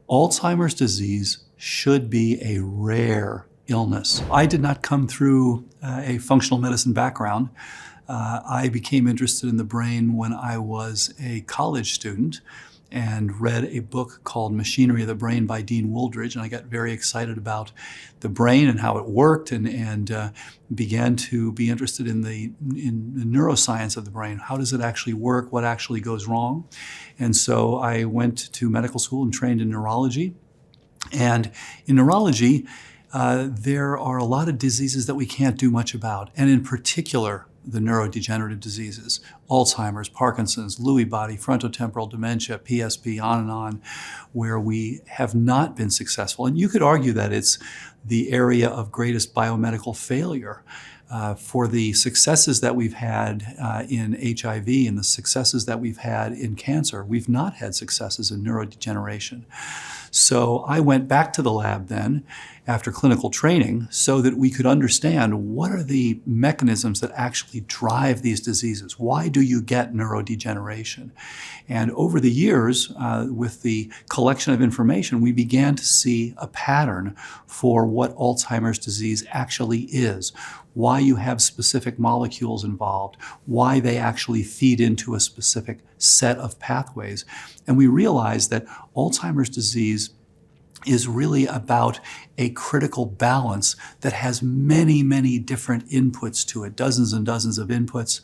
Alzheimer's disease should be a rare illness. I did not come through a functional medicine background. I became interested in the brain when I was a college student and read a book called Machinery of the Brain by Dean Wooldridge, and I got very excited about the brain and how it worked, and began to be interested in the neuroscience of the brain. How does it actually work? What actually goes wrong? And so I went to medical school and trained in neurology. And in neurology, there are a lot of diseases that we can't do much about, and in particular, the neurodegenerative diseases, Alzheimer's, Parkinson's, Lewy body, frontotemporal dementia, PSP, on and on, where we have not been successful. And you could argue that it's the area of greatest biomedical failure. For the successes that we've had in HIV and the successes that we've had in cancer, we've not had successes in neurodegeneration. So I went back to the lab then after clinical training so that we could understand what are the mechanisms that actually drive these diseases. Why do you get neurodegeneration? And over the years, with the collection of information, we began to see a pattern for what Alzheimer's disease actually is, why you have specific molecules involved, why they actually feed into a specific set of pathways. And we realized that Alzheimer's disease is really about a critical balance that has many, many different inputs to it, dozens and dozens of inputs,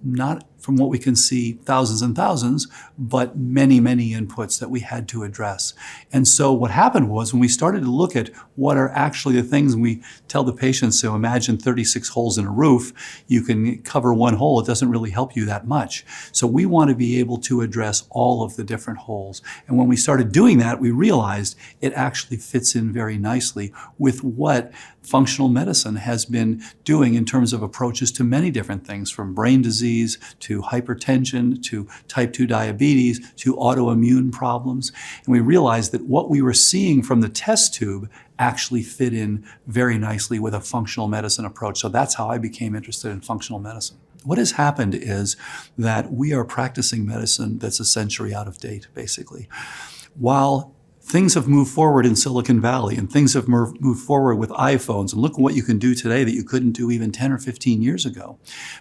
not from what we can see thousands and thousands, but many, many inputs that we had to address. And so what happened was when we started to look at what are actually the things, and we tell the patients, so imagine 36 holes in a roof, you can cover one hole, it doesn't really help you that much. So we want to be able to address all of the different holes. And when we started doing that, we realized it actually fits in very nicely with what functional medicine has been doing in terms of approaches to many different things, from brain disease to hypertension to type 2 diabetes to autoimmune problems. And we realized that what we were seeing from the test tube actually fit in very nicely with a functional medicine approach. So that's how I became interested in functional medicine. What has happened is that we are practicing medicine that's a century out of date, basically. While things have moved forward in Silicon Valley and things have moved forward with iPhones, and look at what you can do today that you couldn't do even 10 or 15 years ago.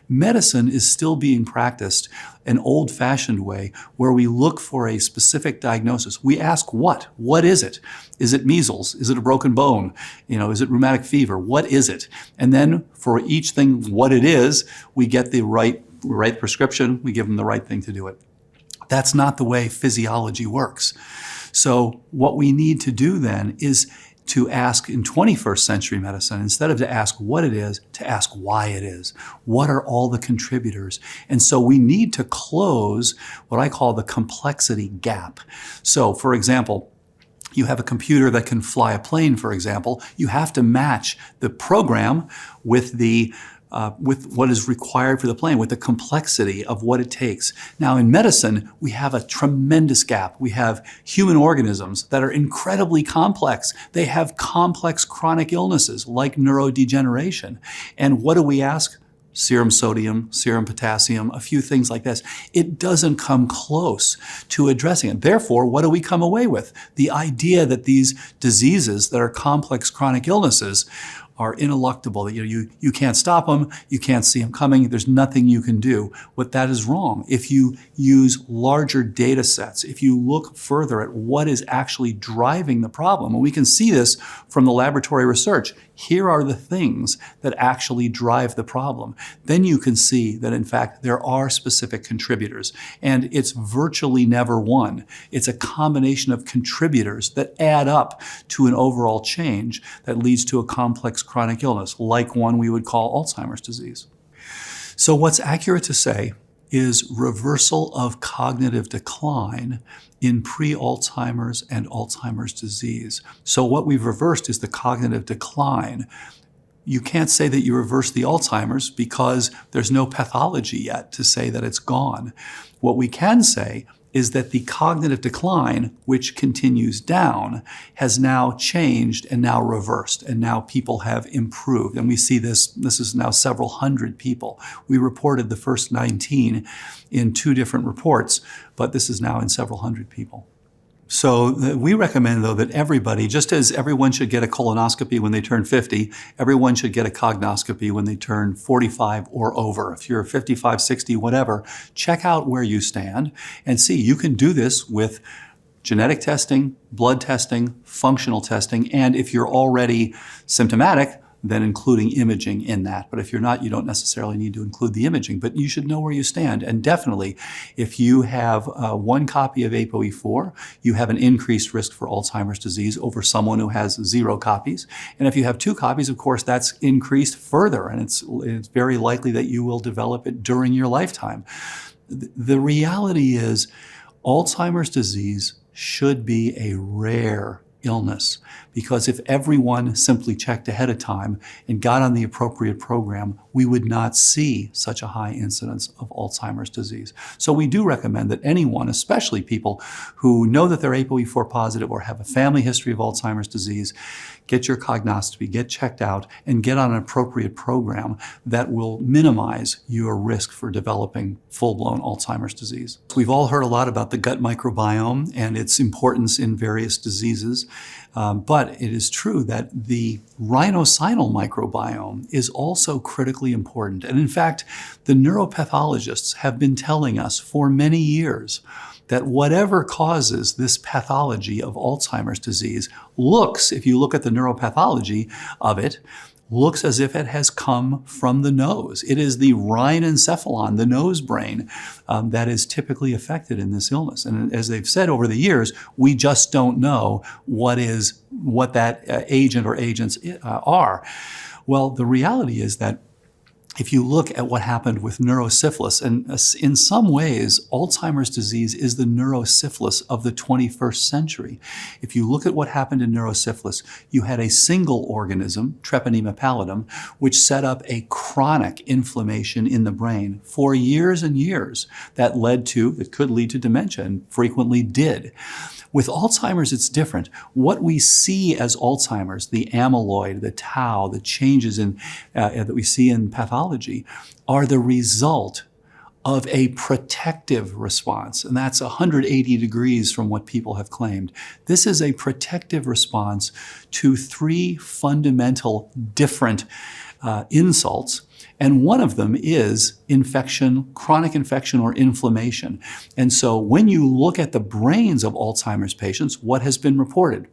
Medicine is still being practiced an old-fashioned way where we look for a specific diagnosis. We ask what? What is it? Is it measles? Is it a broken bone? Is it rheumatic fever? What is it? And then for each thing, what it is, we get the right prescription, we give them the right thing to do it. That's not the way physiology works. So what we need to do then is to ask in 21st century medicine, instead of to ask what it is, to ask why it is. What are all the contributors? And so we need to close what I call the complexity gap. So for example, you have a computer that can fly a plane, for example. You have to match the program with what is required for the plane, with the complexity of what it takes. Now in medicine, we have a tremendous gap. We have human organisms that are incredibly complex. They have complex chronic illnesses like neurodegeneration. And what do we ask? Serum sodium, serum potassium, a few things like this. It doesn't come close to addressing it. Therefore, what do we come away with? The idea that these diseases that are complex chronic illnesses are ineluctable, that you can't stop them, you can't see them coming, there's nothing you can do. But that is wrong. If you use larger data sets, if you look further at what is actually driving the problem, and we can see this from the laboratory research, here are the things that actually drive the problem, then you can see that in fact there are specific contributors. And it's virtually never one. It's a combination of contributors that add up to an overall change that leads to a complex chronic illness, like one we would call Alzheimer's disease. So what's accurate to say is reversal of cognitive decline in pre-Alzheimer's and Alzheimer's disease. So what we've reversed is the cognitive decline. You can't say that you reverse the Alzheimer's because there's no pathology yet to say that it's gone. What we can say is that the cognitive decline, which continues down, has now changed and now reversed, and now people have improved. And we see this is now several hundred people. We reported the first 19 in 2 different reports, but this is now in several hundred people. So we recommend, though, that everybody, just as everyone should get a colonoscopy when they turn 50, everyone should get a cognoscopy when they turn 45 or over. If you're 55, 60, whatever, check out where you stand and see. You can do this with genetic testing, blood testing, functional testing, and if you're already symptomatic, then including imaging in that. But if you're not, you don't necessarily need to include the imaging, but you should know where you stand. And definitely, if you have one copy of ApoE4, you have an increased risk for Alzheimer's disease over someone who has 0 copies. And if you have 2 copies, of course, that's increased further, and it's very likely that you will develop it during your lifetime. The reality is, Alzheimer's disease should be a rare illness, because if everyone simply checked ahead of time and got on the appropriate program, we would not see such a high incidence of Alzheimer's disease. So we do recommend that anyone, especially people who know that they're ApoE4 positive or have a family history of Alzheimer's disease, get your cognoscopy, get checked out, and get on an appropriate program that will minimize your risk for developing full-blown Alzheimer's disease. We've all heard a lot about the gut microbiome and its importance in various diseases, but it is true that the rhinosinal microbiome is also critically important. And in fact, the neuropathologists have been telling us for many years that whatever causes this pathology of Alzheimer's disease looks, if you look at the neuropathology of it, looks as if it has come from the nose. It is the rhinencephalon, the nose brain, that is typically affected in this illness. And as they've said over the years, we just don't know what that agent or agents are. Well, the reality is that if you look at what happened with neurosyphilis, and in some ways, Alzheimer's disease is the neurosyphilis of the 21st century. If you look at what happened in neurosyphilis, you had a single organism, Treponema pallidum, which set up a chronic inflammation in the brain for years and years that could lead to dementia, and frequently did. With Alzheimer's, it's different. What we see as Alzheimer's, the amyloid, the tau, the changes that we see in pathology, are the result of a protective response. And that's 180 degrees from what people have claimed. This is a protective response to 3 fundamental different insults. And one of them is infection, chronic infection or inflammation. And so when you look at the brains of Alzheimer's patients, what has been reported?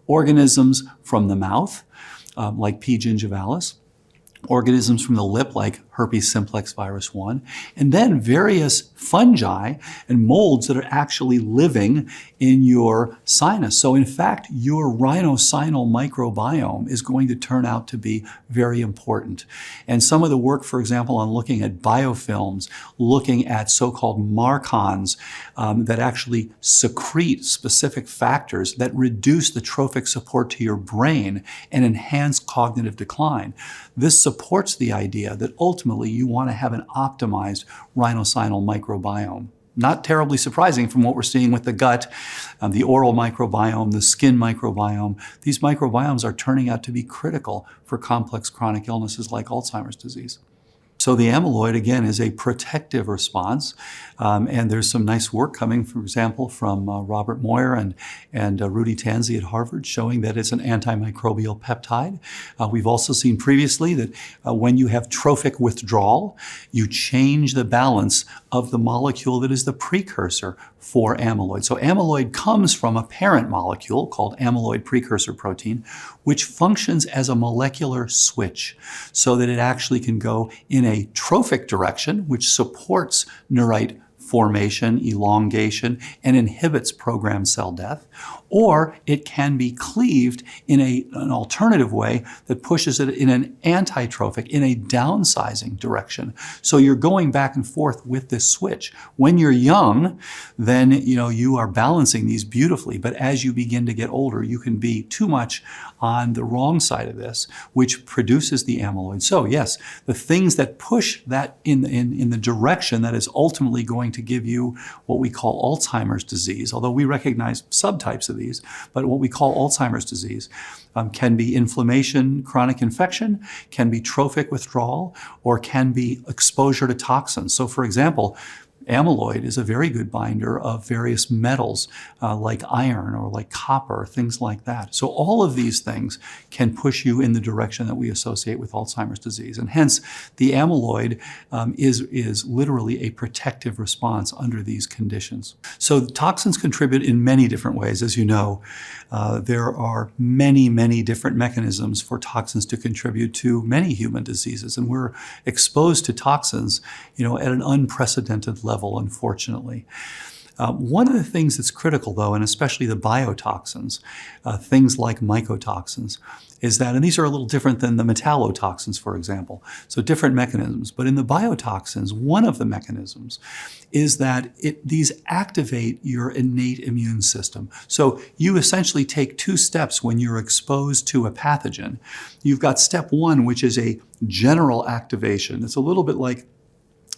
Organisms from the mouth, like P. gingivalis, organisms from the lip like herpes simplex virus 1, and then various fungi and molds that are actually living in your sinus. So in fact, your rhinosinal microbiome is going to turn out to be very important. And some of the work, for example, on looking at biofilms, looking at so-called marcons that actually secrete specific factors that reduce the trophic support to your brain and enhance cognitive decline. This supports the idea that ultimately you want to have an optimized rhinosinal microbiome. Not terribly surprising from what we're seeing with the gut, the oral microbiome, the skin microbiome. These microbiomes are turning out to be critical for complex chronic illnesses like Alzheimer's disease. So the amyloid, again, is a protective response, and there's some nice work coming, for example, from Robert Moyer and Rudy Tanzi at Harvard, showing that it's an antimicrobial peptide. We've also seen previously that when you have trophic withdrawal, you change the balance of the molecule that is the precursor for amyloid. So amyloid comes from a parent molecule called amyloid precursor protein, which functions as a molecular switch so that it actually can go in a trophic direction, which supports neurite formation, elongation, and inhibits programmed cell death, or it can be cleaved in an alternative way that pushes it in an antitrophic, in a downsizing direction. So you're going back and forth with this switch. When you're young, then you are balancing these beautifully, but as you begin to get older, you can be too much on the wrong side of this, which produces the amyloid. So yes, the things that push that in the direction that is ultimately going to give you what we call Alzheimer's disease, although we recognize subtypes of these, but what we call Alzheimer's disease can be inflammation, chronic infection, can be trophic withdrawal, or can be exposure to toxins. So for example, Amyloid is a very good binder of various metals like iron or like copper, things like that. So all of these things can push you in the direction that we associate with Alzheimer's disease. And hence, the amyloid is literally a protective response under these conditions. So toxins contribute in many different ways. As you know, there are many, many different mechanisms for toxins to contribute to many human diseases. And we're exposed to toxins, at an unprecedented level, unfortunately. One of the things that's critical, though, and especially the biotoxins, things like mycotoxins, is that, and these are a little different than the metallotoxins, for example, so different mechanisms. But in the biotoxins, one of the mechanisms is that these activate your innate immune system. So you essentially take two steps when you're exposed to a pathogen. You've got step one, which is a general activation. It's a little bit like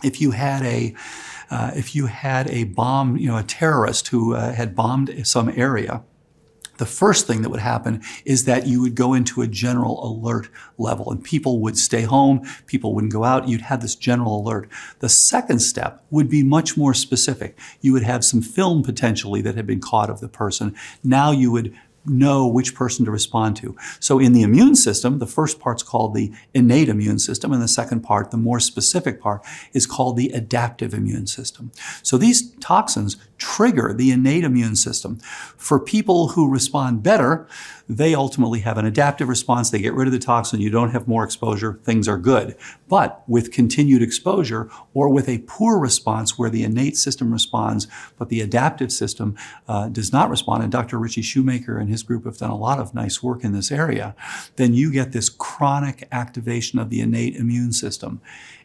if you had a bomb, a terrorist who had bombed some area. The first thing that would happen is that you would go into a general alert level, and people would stay home, people wouldn't go out, you'd have this general alert. The second step would be much more specific. You would have some film potentially that had been caught of the person. Now you would know which person to respond to. So in the immune system, the first part's called the innate immune system, and the second part, the more specific part, is called the adaptive immune system. So these toxins trigger the innate immune system. For people who respond better, they ultimately have an adaptive response. They get rid of the toxin, you don't have more exposure, things are good. But with continued exposure, or with a poor response where the innate system responds, but the adaptive system does not respond, and Dr. Richie Shoemaker and his group have done a lot of nice work in this area, then you get this chronic activation of the innate immune system.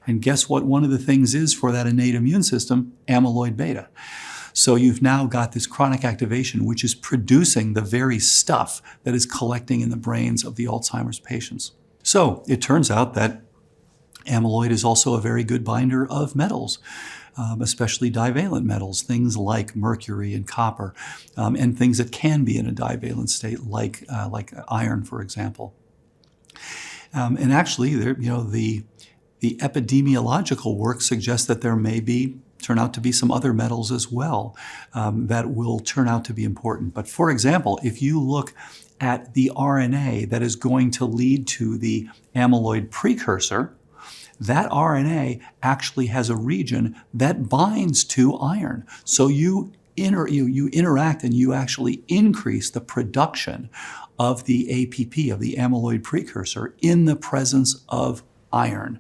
And guess what one of the things is for that innate immune system? Amyloid beta. So you've now got this chronic activation, which is producing the very stuff that is collecting in the brains of the Alzheimer's patients. So it turns out that amyloid is also a very good binder of metals, especially divalent metals, things like mercury and copper, and things that can be in a divalent state, like iron, for example. And actually, the epidemiological work suggests that there may turn out to be some other metals as well that will turn out to be important. But for example, if you look at the RNA that is going to lead to the amyloid precursor, that RNA actually has a region that binds to iron. So you interact and you actually increase the production of the APP, of the amyloid precursor, in the presence of iron.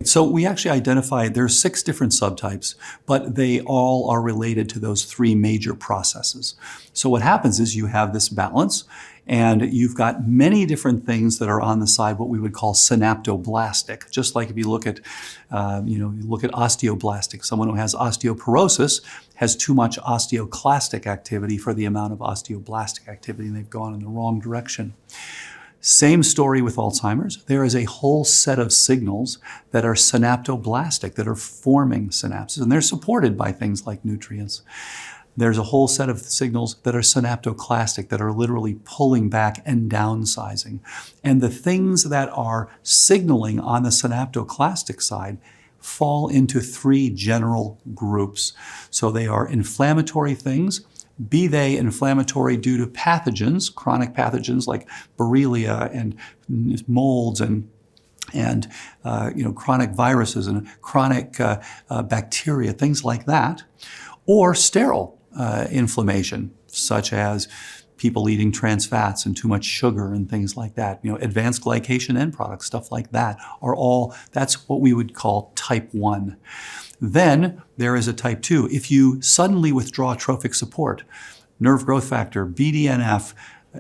So we actually identified there's 6 different subtypes, but they all are related to those 3 major processes. So what happens is you have this balance, and you've got many different things that are on the side, what we would call synaptoblastic. Just like if you look at, you look at osteoblastic, someone who has osteoporosis has too much osteoclastic activity for the amount of osteoblastic activity, and they've gone in the wrong direction. Same story with Alzheimer's. There is a whole set of signals that are synaptoblastic, that are forming synapses, and they're supported by things like nutrients. There's a whole set of signals that are synaptoclastic, that are literally pulling back and downsizing. And the things that are signaling on the synaptoclastic side fall into 3 general groups. So they are inflammatory things, be they inflammatory due to pathogens, chronic pathogens like Borrelia and molds and chronic viruses and chronic bacteria, things like that, or sterile inflammation, such as people eating trans fats and too much sugar and things like that. Advanced glycation end products, stuff like that, that's what we would call type 1. Then there is a type 2. If you suddenly withdraw trophic support, nerve growth factor, BDNF,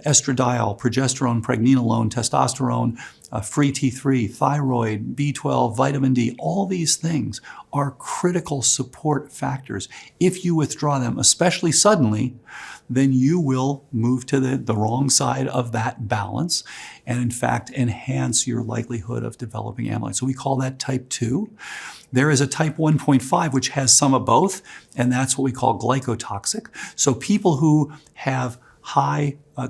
estradiol, progesterone, pregnenolone, testosterone, free T3, thyroid, B12, vitamin D, all these things are critical support factors. If you withdraw them, especially suddenly, then you will move to the wrong side of that balance and in fact enhance your likelihood of developing amyloid. So we call that type 2. There is a type 1.5 which has some of both, and that's what we call glycotoxic. So people who have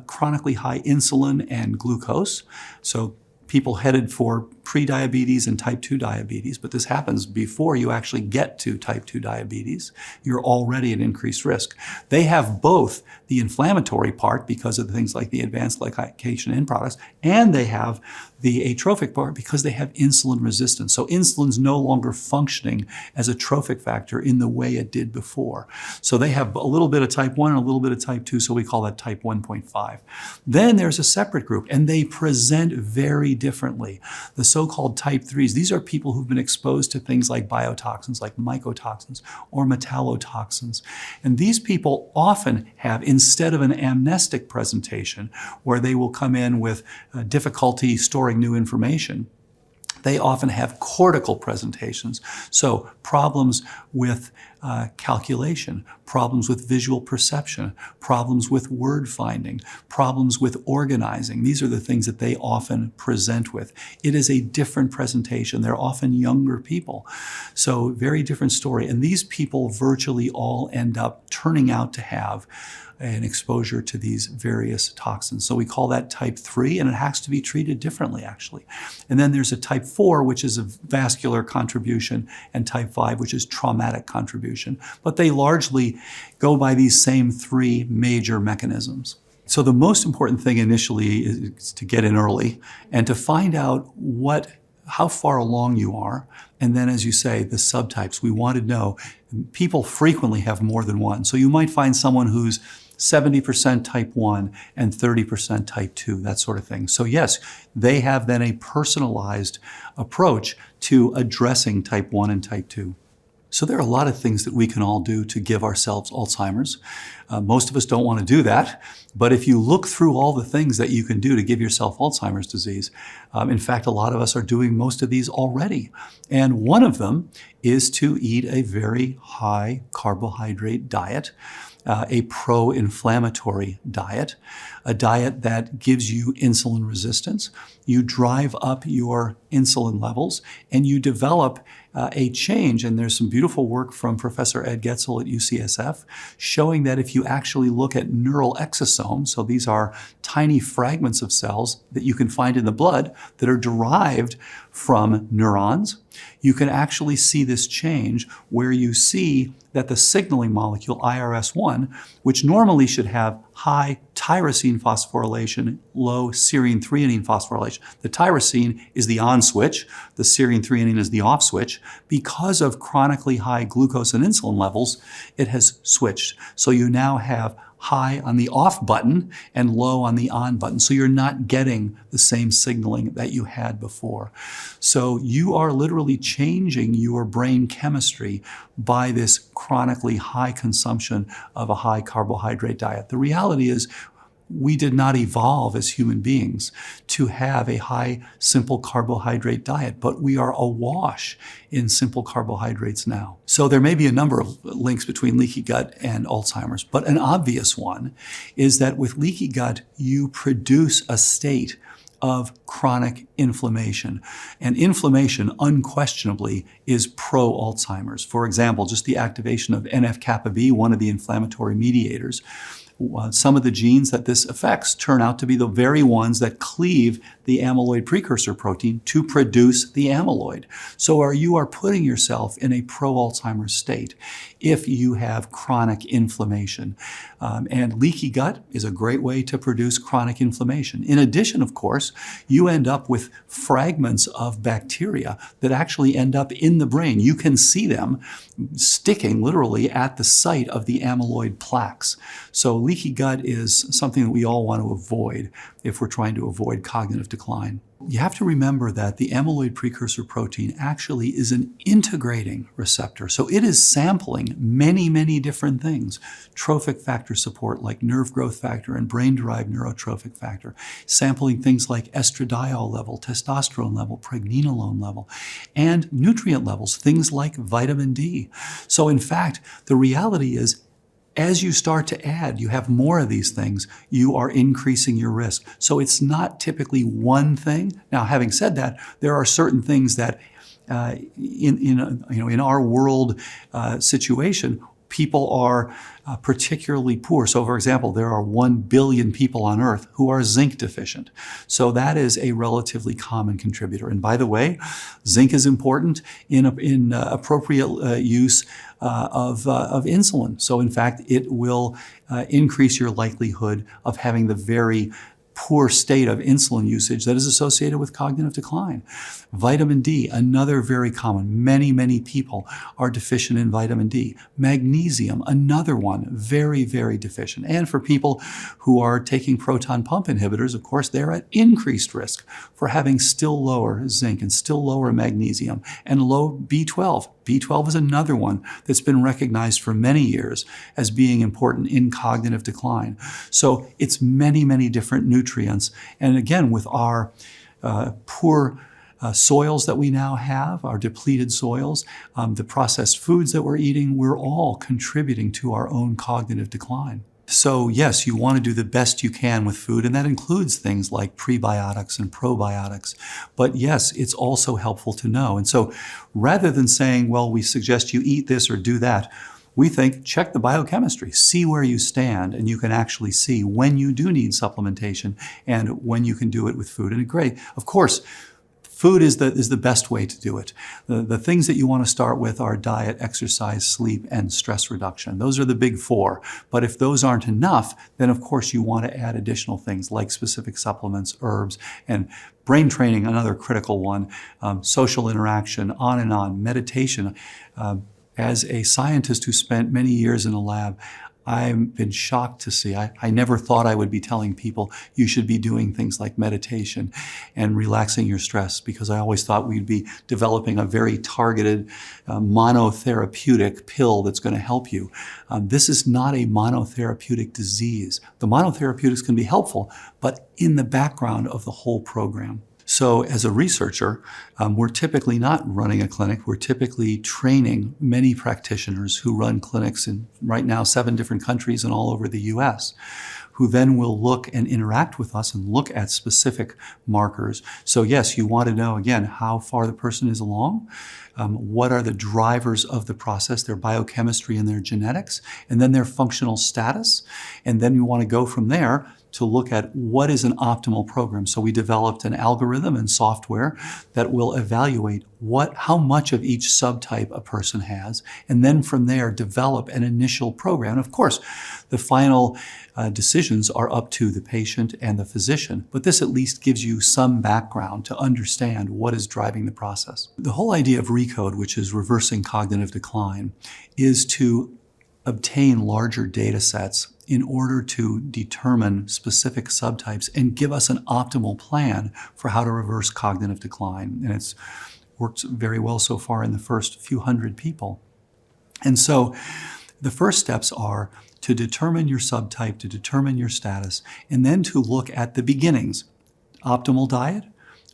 chronically high insulin and glucose, so people headed for prediabetes and type 2 diabetes, but this happens before you actually get to type 2 diabetes. You're already at increased risk. They have both the inflammatory part because of things like the advanced glycation end products, and they have the atrophic part because they have insulin resistance. So insulin's no longer functioning as a trophic factor in the way it did before. So they have a little bit of type 1 and a little bit of type 2, so we call that type 1.5. Then there's a separate group, and they present very differently. The so-called type 3s, these are people who've been exposed to things like biotoxins, like mycotoxins or metallotoxins. And these people often have, instead of an amnestic presentation, where they will come in with difficulty storing new information, they often have cortical presentations. So problems with calculation, problems with visual perception, problems with word finding, problems with organizing. These are the things that they often present with. It is a different presentation. They're often younger people. So very different story. And these people virtually all end up turning out to have an exposure to these various toxins. So we call that type 3, and it has to be treated differently, actually. And then there's a type 4, which is a vascular contribution, and type 5, which is traumatic contribution. But they largely go by these same 3 major mechanisms. So the most important thing initially is to get in early and to find out how far along you are. And then, as you say, the subtypes. We want to know. People frequently have more than one. So you might find someone who's 70% type 1 and 30% type 2, that sort of thing. So yes, they have then a personalized approach to addressing type 1 and type 2. So there are a lot of things that we can all do to give ourselves Alzheimer's. Most of us don't want to do that, but if you look through all the things that you can do to give yourself Alzheimer's disease, in fact, a lot of us are doing most of these already. And one of them is to eat a very high carbohydrate diet, a pro-inflammatory diet, a diet that gives you insulin resistance. You drive up your insulin levels and you develop a change. And there's some beautiful work from Professor Ed Getzel at UCSF showing that if you actually look at neural exosomes, so these are tiny fragments of cells that you can find in the blood that are derived from neurons, you can actually see this change where you see that the signaling molecule IRS1, which normally should have high tyrosine phosphorylation, low serine threonine phosphorylation. The tyrosine is the on switch, the serine threonine is the off switch. Because of chronically high glucose and insulin levels, it has switched. So you now have high on the off button and low on the on button. So you're not getting the same signaling that you had before. So you are literally changing your brain chemistry by this chronically high consumption of a high carbohydrate diet. The reality is, we did not evolve as human beings to have a high simple carbohydrate diet, but we are awash in simple carbohydrates now. So there may be a number of links between leaky gut and Alzheimer's, but an obvious one is that with leaky gut, you produce a state of chronic inflammation. And inflammation, unquestionably, is pro-Alzheimer's. For example, just the activation of NF-kappa B, one of the inflammatory mediators. Some of the genes that this affects turn out to be the very ones that cleave the amyloid precursor protein to produce the amyloid. So you are putting yourself in a pro-Alzheimer's state if you have chronic inflammation. And leaky gut is a great way to produce chronic inflammation. In addition, of course, you end up with fragments of bacteria that actually end up in the brain. You can see them sticking literally at the site of the amyloid plaques. So leaky gut is something that we all want to avoid if we're trying to avoid cognitive decline. You have to remember that the amyloid precursor protein actually is an integrating receptor. So it is sampling many, many different things. Trophic factor support like nerve growth factor and brain-derived neurotrophic factor. Sampling things like estradiol level, testosterone level, pregnenolone level, and nutrient levels, things like vitamin D. So in fact, the reality is, as you start to add, you have more of these things, you are increasing your risk. So it's not typically one thing. Now, having said that, there are certain things that in our world situation, people are particularly poor. So for example, there are 1 billion people on Earth who are zinc deficient. So that is a relatively common contributor. And by the way, zinc is important in appropriate use of insulin. So in fact, it will increase your likelihood of having the very poor state of insulin usage that is associated with cognitive decline. Vitamin D, another very common. Many, many people are deficient in vitamin D. Magnesium, another one, very, very deficient. And for people who are taking proton pump inhibitors, of course, they're at increased risk for having still lower zinc and still lower magnesium and low B12. B12 is another one that's been recognized for many years as being important in cognitive decline. So it's many, many different nutrients. And again, with our poor soils that we now have, our depleted soils, the processed foods that we're eating, we're all contributing to our own cognitive decline. So yes, you want to do the best you can with food, and that includes things like prebiotics and probiotics. But yes, it's also helpful to know. And so rather than saying, well, we suggest you eat this or do that, we think check the biochemistry, see where you stand, and you can actually see when you do need supplementation and when you can do it with food. And great, of course, food is the best way to do it. The things that you want to start with are diet, exercise, sleep, and stress reduction. Those are the big four. But if those aren't enough, then of course you want to add additional things like specific supplements, herbs, and brain training, another critical one, social interaction, on and on, meditation. As a scientist who spent many years in a lab, I've been shocked to see. I never thought I would be telling people you should be doing things like meditation and relaxing your stress, because I always thought we'd be developing a very targeted monotherapeutic pill that's going to help you. This is not a monotherapeutic disease. The monotherapeutics can be helpful, but in the background of the whole program. So as a researcher, we're typically not running a clinic. We're typically training many practitioners who run clinics in right now 7 different countries and all over the US, who then will look and interact with us and look at specific markers. So yes, you want to know, again, how far the person is along, what are the drivers of the process, their biochemistry and their genetics, and then their functional status. And then you want to go from there to look at what is an optimal program. So we developed an algorithm and software that will evaluate how much of each subtype a person has, and then from there develop an initial program. And of course, the final decisions are up to the patient and the physician, but this at least gives you some background to understand what is driving the process. The whole idea of RECODE, which is reversing cognitive decline, is to obtain larger data sets in order to determine specific subtypes and give us an optimal plan for how to reverse cognitive decline. And it's worked very well so far in the first few hundred people. And so the first steps are to determine your subtype, to determine your status, and then to look at the beginnings: optimal diet,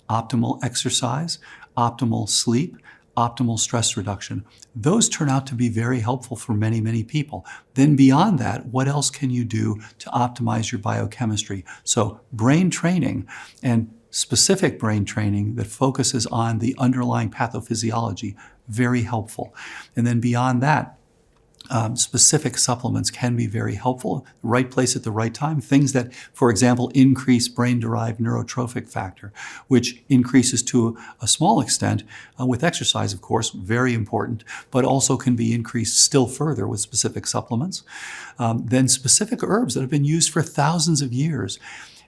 optimal exercise, optimal sleep, optimal stress reduction. Those turn out to be very helpful for many, many people. Then beyond that, what else can you do to optimize your biochemistry? So brain training, and specific brain training that focuses on the underlying pathophysiology, very helpful. And then beyond that, specific supplements can be very helpful. The right place at the right time. Things that, for example, increase brain-derived neurotrophic factor, which increases to a small extent with exercise, of course, very important, but also can be increased still further with specific supplements. Then specific herbs that have been used for thousands of years.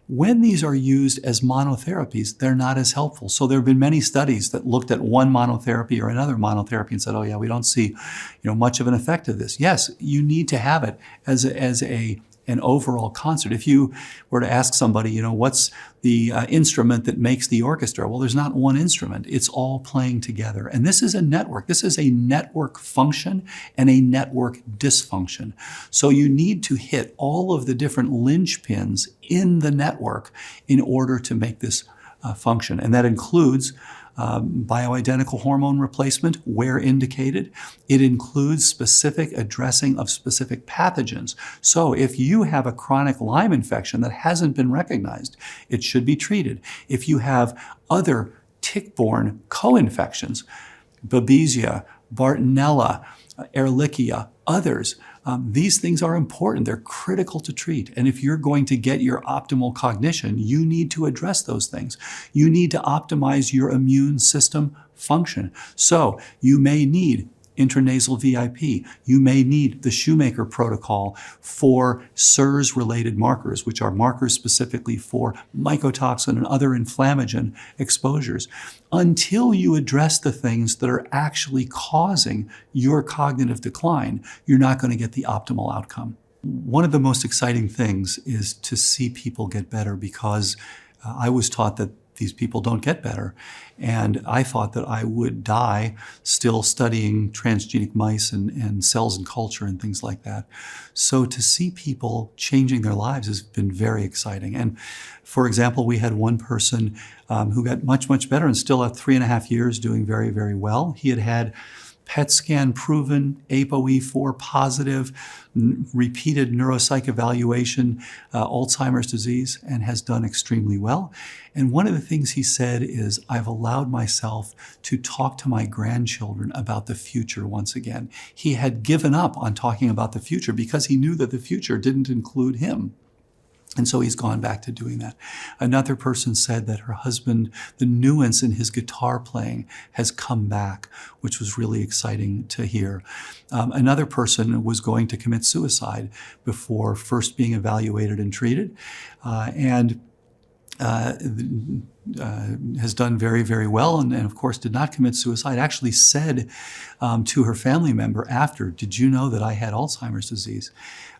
When these are used as monotherapies, they're not as helpful. So there have been many studies that looked at one monotherapy or another monotherapy and said, oh yeah, we don't see much of an effect of this. Yes, you need to have it as an overall concert. If you were to ask somebody, what's the instrument that makes the orchestra? Well, there's not one instrument. It's all playing together. And this is a network. This is a network function and a network dysfunction. So you need to hit all of the different linchpins in the network in order to make this function. And that includes bioidentical hormone replacement where indicated. It includes specific addressing of specific pathogens. So if you have a chronic Lyme infection that hasn't been recognized, it should be treated. If you have other tick-borne co-infections, Babesia, Bartonella, Ehrlichia, others. These things are important. They're critical to treat. And if you're going to get your optimal cognition, you need to address those things. You need to optimize your immune system function. So you may need intranasal VIP. You may need the Shoemaker protocol for SIRS-related markers, which are markers specifically for mycotoxin and other inflammagen exposures. Until you address the things that are actually causing your cognitive decline, you're not going to get the optimal outcome. One of the most exciting things is to see people get better, because I was taught that these people don't get better. And I thought that I would die still studying transgenic mice and cells and culture and things like that. So to see people changing their lives has been very exciting. And for example, we had one person who got much, much better and still at 3.5 years doing very, very well. He had had PET scan proven, ApoE4 positive, repeated neuropsych evaluation, Alzheimer's disease, and has done extremely well. And one of the things he said is, I've allowed myself to talk to my grandchildren about the future once again. He had given up on talking about the future because he knew that the future didn't include him. And so he's gone back to doing that. Another person said that her husband, the nuance in his guitar playing has come back, which was really exciting to hear. Another person was going to commit suicide before first being evaluated and treated, and has done very, very well, and of course did not commit suicide. Actually said to her family member after, "Did you know that I had Alzheimer's disease?"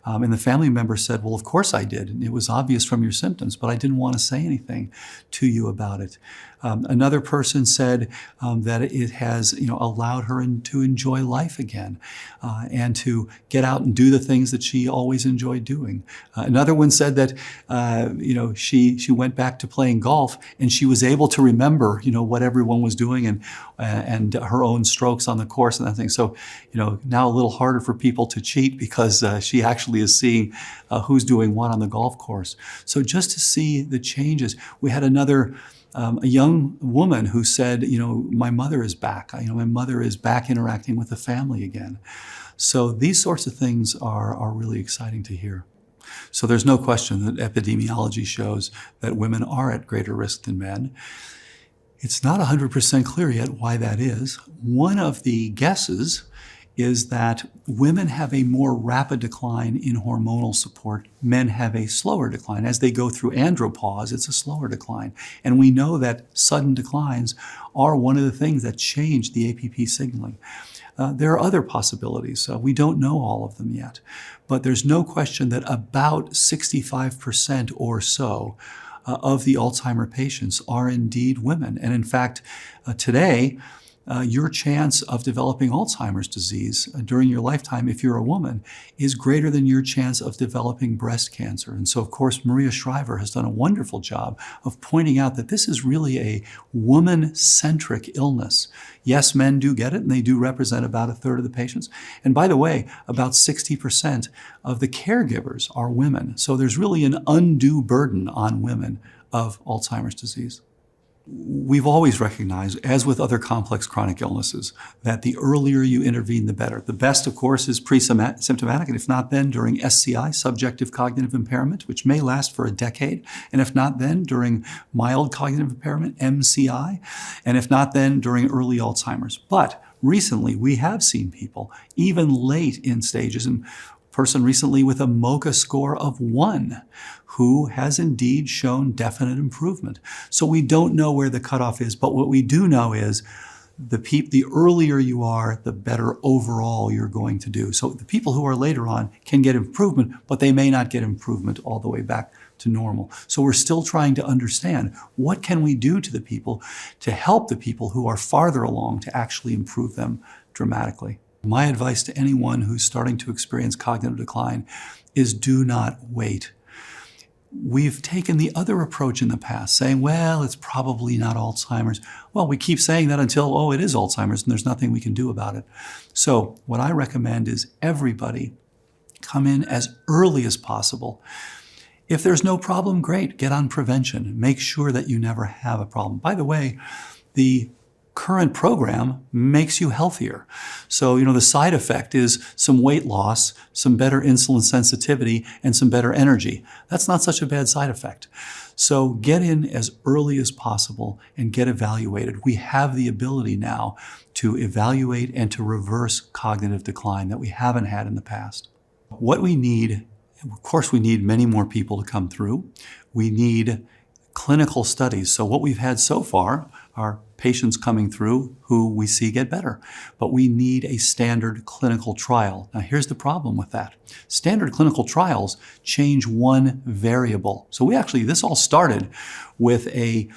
And the family member said, "Well, of course I did. And it was obvious from your symptoms, but I didn't want to say anything to you about it." Another person said that it has, allowed her to enjoy life again, and to get out and do the things that she always enjoyed doing. Another one said that, she went back to playing golf and she was able to remember, what everyone was doing and her own strokes on the course and that thing. So, now a little harder for people to cheat because she actually is seeing who's doing what on the golf course. So just to see the changes. We had another a young woman who said, my mother is back. My mother is back interacting with the family again. So these sorts of things are really exciting to hear. So there's no question that epidemiology shows that women are at greater risk than men. It's not 100% clear yet why that is. One of the guesses is that women have a more rapid decline in hormonal support. Men have a slower decline. As they go through andropause, it's a slower decline. And we know that sudden declines are one of the things that change the APP signaling. There are other possibilities. We don't know all of them yet. But there's no question that about 65% or so of the Alzheimer patients are indeed women. And in fact, today, your chance of developing Alzheimer's disease during your lifetime, if you're a woman, is greater than your chance of developing breast cancer. And so, of course, Maria Shriver has done a wonderful job of pointing out that this is really a woman-centric illness. Yes, men do get it, and they do represent about 1/3 of the patients. And by the way, about 60% of the caregivers are women. So there's really an undue burden on women of Alzheimer's disease. We've always recognized, as with other complex chronic illnesses, that the earlier you intervene, the better. The best, of course, is pre-symptomatic, and if not then, during SCI, subjective cognitive impairment, which may last for a decade, and if not then, during mild cognitive impairment, MCI, and if not then, during early Alzheimer's. But recently, we have seen people, even late in stages, and person recently with a MoCA score of 1 who has indeed shown definite improvement. So we don't know where the cutoff is, but what we do know is the earlier you are, the better overall you're going to do. So the people who are later on can get improvement, but they may not get improvement all the way back to normal. So we're still trying to understand what can we do to the people to help the people who are farther along to actually improve them dramatically. My advice to anyone who's starting to experience cognitive decline is do not wait. We've taken the other approach in the past, saying, well, it's probably not Alzheimer's. Well, we keep saying that until, it is Alzheimer's and there's nothing we can do about it. So what I recommend is everybody come in as early as possible. If there's no problem, great, get on prevention. Make sure that you never have a problem. By the way, the current program makes you healthier. So, the side effect is some weight loss, some better insulin sensitivity, and some better energy. That's not such a bad side effect. So get in as early as possible and get evaluated. We have the ability now to evaluate and to reverse cognitive decline that we haven't had in the past. What we need, of course, we need many more people to come through. We need clinical studies. So what we've had so far are patients coming through who we see get better. But we need a standard clinical trial. Now here's the problem with that. Standard clinical trials change one variable. So this all started with a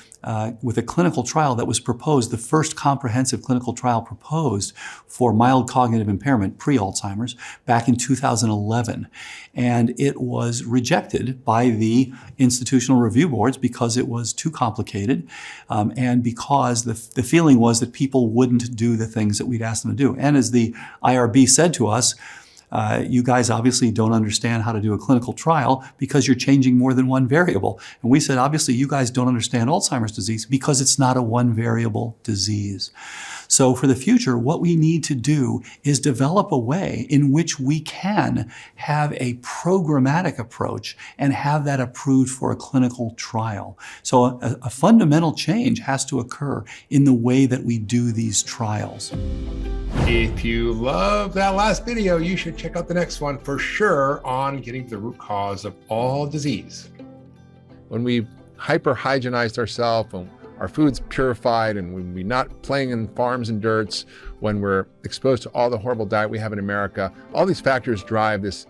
clinical trial that was proposed, the first comprehensive clinical trial proposed for mild cognitive impairment, pre-Alzheimer's, back in 2011. And it was rejected by the institutional review boards because it was too complicated and because the feeling was that people wouldn't do the things that we'd asked them to do. And as the IRB said to us, you guys obviously don't understand how to do a clinical trial because you're changing more than one variable. And we said, obviously, you guys don't understand Alzheimer's disease because it's not a one variable disease. So for the future, what we need to do is develop a way in which we can have a programmatic approach and have that approved for a clinical trial. So a fundamental change has to occur in the way that we do these trials. If you love that last video, you should check out the next one for sure on getting to the root cause of all disease. When we hyper-hygienized ourselves, when our food's purified, and when we're not playing in farms and dirts, when we're exposed to all the horrible diet we have in America, all these factors drive this